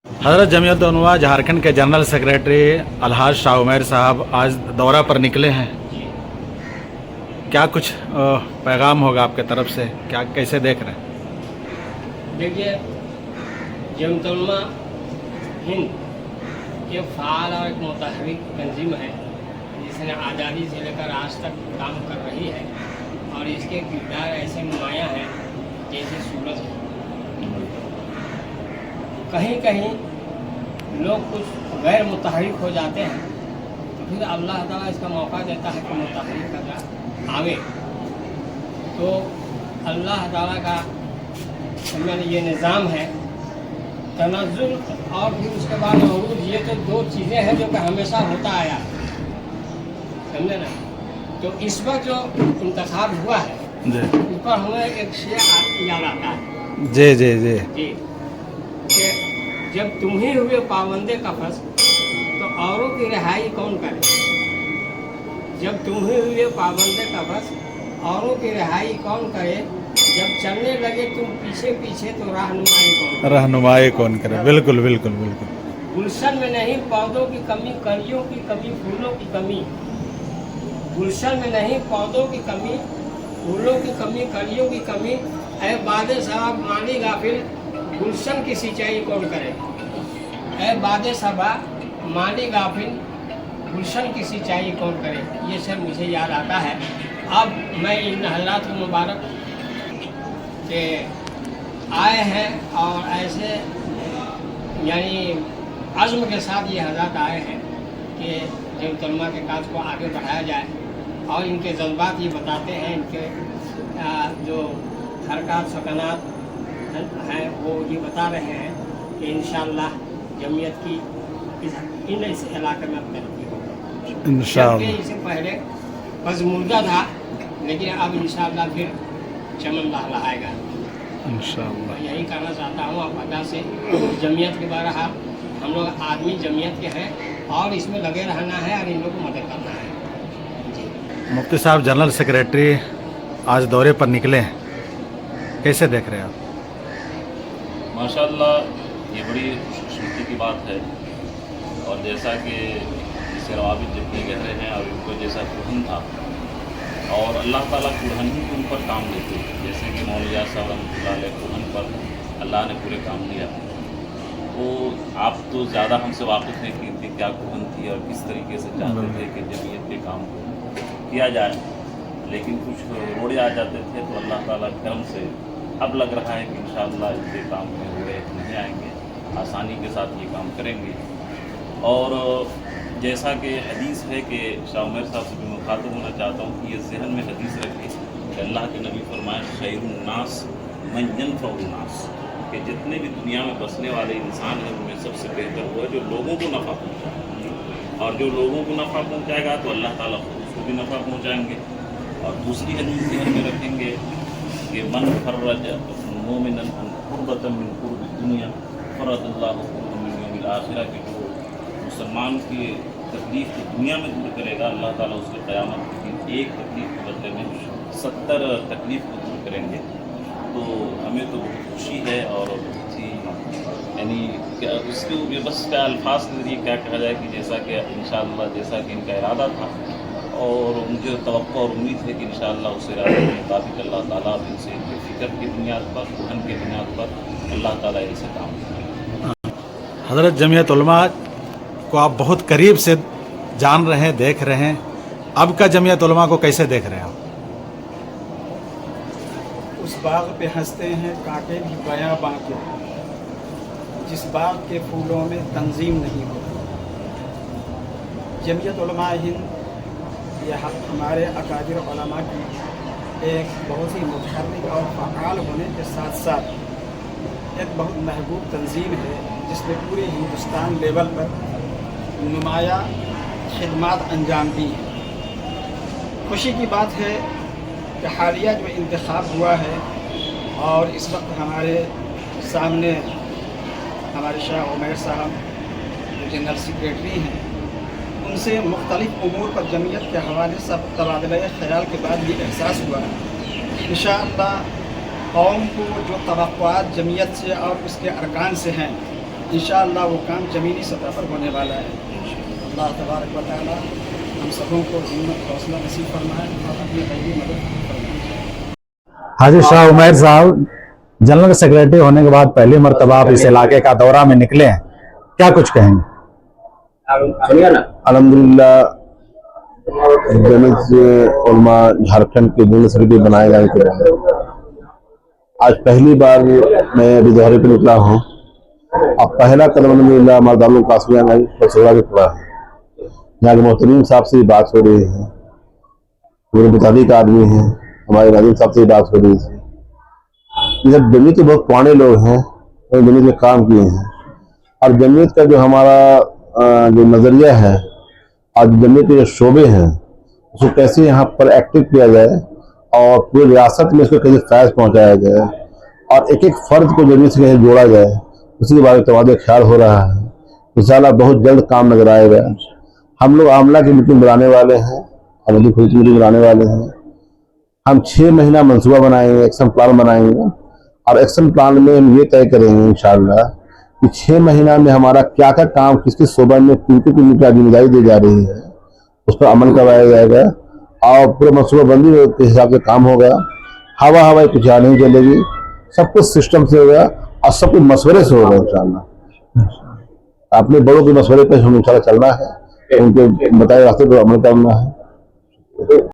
हज़रत जमीयत उलमा झारखंड के general secretary Alhaj Shah Umair साहब आज दौरा पर निकले हैं। क्या कुछ पैगाम होगा आपके तरफ से, क्या कैसे देख रहे हैं? देखिए, जमीयत उलमा हिंद ये फ़ाल और एक मुतहर्रिक तंजीम है जिसने आज़ादी से लेकर आज तक काम कर रही है और इसके किरदार ऐसे नुमायाँ हैं जैसे सूरज है। कहीं कहीं लोग कुछ गैर मुतहर्रिक हो जाते हैं तो फिर अल्लाह ताला इसका मौका देता है कि मुतहर्रिक का आवे। तो अल्लाह ताला का ये निज़ाम है तनज़्ज़ुल और फिर उसके बाद उरूज, ये तो दो चीज़ें हैं जो कि हमेशा होता आया, समझे ना। तो इस वक्त जो इंतखाब हुआ है उस पर हमें एक शेर याद आता है जी जी जी जी कि जब तुम ही हुए पाबंदे कफस तो औरों की रिहाई कौन करे। जब तुम ही हुए पाबंदे कफस औरों की रिहाई कौन करे। जब चलने लगे तुम पीछे पीछे तो रहनुमाई कौन करे। बिल्कुल बिल्कुल बिल्कुल। गुलशन में नहीं पौधों की कमी, कलियों की कमी, फूलों की कमी। गुलशन में नहीं पौधों की कमी, फूलों की कमी, कलियों की कमी। ऐ बादे साहब मानी गाफिल गुलशन की सिंचाई कौन करे। ऐ बादे सबा मानी गाफिल गुलशन की सिंचाई कौन करे। ये सब मुझे याद आता है। अब मैं इन हज़रात मुबारक के आए हैं और ऐसे यानी अज़्म के साथ ये हज़रात आए हैं कि जमीयत उलमा के काज को आगे बढ़ाया जाए और इनके जज्बात ये बताते हैं, इनके जो हरकत सकनात हैं वो ये बता रहे हैं कि इंशाअल्लाह जमीयत की इस इलाके में अब तरक्की होगी इंशाअल्लाह। इससे पहले बस मुर्दा था लेकिन अब इंशाअल्लाह फिर चमन लहराएगा इंशाअल्लाह। यही कहना चाहता हूँ आप अदा से जमीयत के बारे हम लोग आदमी जमीयत के हैं और इसमें लगे रहना है और इन लोग को मदद करना है जी। मुफ्ती साहब जनरल सेक्रेटरी आज दौरे पर निकले हैं, कैसे देख रहे हैं आप? माशाअल्लाह, ये बड़ी खुशकिस्मती की बात है और जैसा कि इसके रवाबित जितने गहरे हैं और इनको जैसा कुहन था और अल्लाह ताला कुहन ही के ऊपर काम लेते हैं। जैसे कि मौलया साहब रहमतुल्लाह अलैह कुहन पर अल्लाह ने पूरे काम लिया। तो आप तो ज़्यादा हमसे वाकिफ़ हैं कि इनकी क्या कुहन थी और किस तरीके से चाहते थे कि जमीयत के काम को किया जाए, लेकिन कुछ रोड़े आ जाते थे तो अल्लाह ताला के करम से अब लग रहा है कि इंशाअल्लाह इनके काम में रोड़े नहीं आएंगे, आसानी के साथ ये काम करेंगे। और जैसा कि हदीस है कि शाह उमैर साहब से भी मुखातब होना चाहता हूँ कि ये जहन में हदीस रखें कि अल्लाह के नबी फरमाए खैरुन्नास मन यनफ़उन्नास, कि जितने भी दुनिया में बसने वाले इंसान हैं उनमें सबसे बेहतर वो है जो लोगों को नफ़ा पहुँचाए, और जो लोगों को नफ़ा पहुँचाएगा तो अल्लाह ताला खुद उसको भी नफ़ा पहुँचाएंगे। और दूसरी हदीस जहन में रखेंगे कि मन फर्रज मोमिनन अन कुर्बतन मिन कुर्बि दुनिया फरदल्लाहु मिन यौमिल आखिरह, की जो मुसलमान की तकलीफ़ की दुनिया में दूर करेगा अल्लाह ताला उसके क़यामत के दिन एक तकलीफ़ के बदले में 70 तकलीफ़ को दूर करेंगे। तो हमें तो बहुत खुशी है और बहुत ही यानी उसके बस क्या अल्फाज के ज़रिए क्या कहा जाए कि जैसा कि इंशाअल्लाह जैसा कि इनका इरादा था और मुझे तवक्को और उम्मीद है कि इंशाअल्लाह उस इरादे के मुताबिक अल्लाह ताला इनसे फ़िक्र की बुनियाद पर, कुहन की बुनियाद पर अल्लाह ताला इनसे काम करेगा। हज़रत जमीयत उलमा को आप बहुत करीब से जान रहे हैं, देख रहे हैं, अब का जमीयत उलमा को कैसे देख रहे हैं आप? उस बाग पे हंसते हैं कांटे भी बयां बांके, जिस बाग के फूलों में तंजीम नहीं होती। जमीयत उलमा हिंद यह हमारे अकाबिर उलमा की एक बहुत ही मुतहर्रिक और फ़आल होने के साथ साथ एक बहुत महबूब तंजीम है जिसने पूरे हिंदुस्तान लेवल पर नुमाया खिदमात अंजाम दी हैं। खुशी की बात है कि हालिया जो इंतखाब हुआ है और इस वक्त हमारे सामने हमारे शाह उमैर साहब जो जनरल सेक्रेटरी हैं, उनसे मुख्तलिफ उमूर पर जमीयत के हवाले से तबादला ख्याल के बाद ये एहसास हुआ इंशाअल्लाह कौम को जो तवक्कुआत जमीयत से और उसके अरकान से हैं इंशाअल्लाह वो काम ज़मीनी सतह पर होने वाला है। अल्लाह तबारक व तआला हम सबों को हिम्मत हौसला नसीब फरमाए और अपनी गैबी मदद फरमाए। हाजी शाह उमैर साहब, जनरल सेक्रेटरी होने के बाद पहली मरतबा आप इस इलाके का दौरा में निकले हैं, क्या कुछ कहेंगे? अल्हम्दुलिल्लाह, जमीयत उलमा झारखंड के जनरल सेक्रेटरी बनाए जाने के बाद आज पहली बार मैं अभी दौरे पे निकला हूँ। अब पहला कदम अल्हम्दुलिल्लाह हमारे दारुल कासमिया में पसोड़ा भी पड़ा है। यहाँ के मोहतरीम साहब से बात हो रही है, मेरे मुताबिक आदमी हैं, हमारे नाज़िम साहब से बात हो रही है। ये सब जमीयत के बहुत पुराने लोग हैं, जमीयत में काम किए हैं, और जमीयत का जो हमारा जो नज़रिया है और जमीयत के जो शोबे हैं उसको कैसे यहाँ पर एक्टिव किया जाए और पूरी रियासत में इसको कैसे फैज़ पहुँचाया जाए और एक एक फ़र्द को जमीयत से कैसे जोड़ा जाए, उसी के बारे में तबादला ख्याल हो रहा है। इंशाअल्लाह बहुत जल्द काम नजर आएगा। हम लोग आमला की मीटिंग बुलाने वाले हैं, अवधि खुद की मीटिंग बुलाने वाले हैं। हम 6 महीना मनसूबा बनाएंगे, एक्शन प्लान बनाएंगे, और एक्शन प्लान में हम ये तय करेंगे इंशाअल्लाह कि 6 महीना में हमारा क्या क्या काम किस किस शोबा में किनकी क्या जिम्मेदारी दी जा रही है उस पर अमल करवाया जाएगा और पूरा मनसूबा बंदी के हिसाब से काम होगा। हवाई कुछ नहीं चलेगी, सब कुछ सिस्टम से होगा और सब कुछ मशवरे से होगा इंशाअल्लाह। अपने बड़ों के मशवरे पर हम इंशाअल्लाह चलना है, उनके बताए रास्ते पर अमल करना है।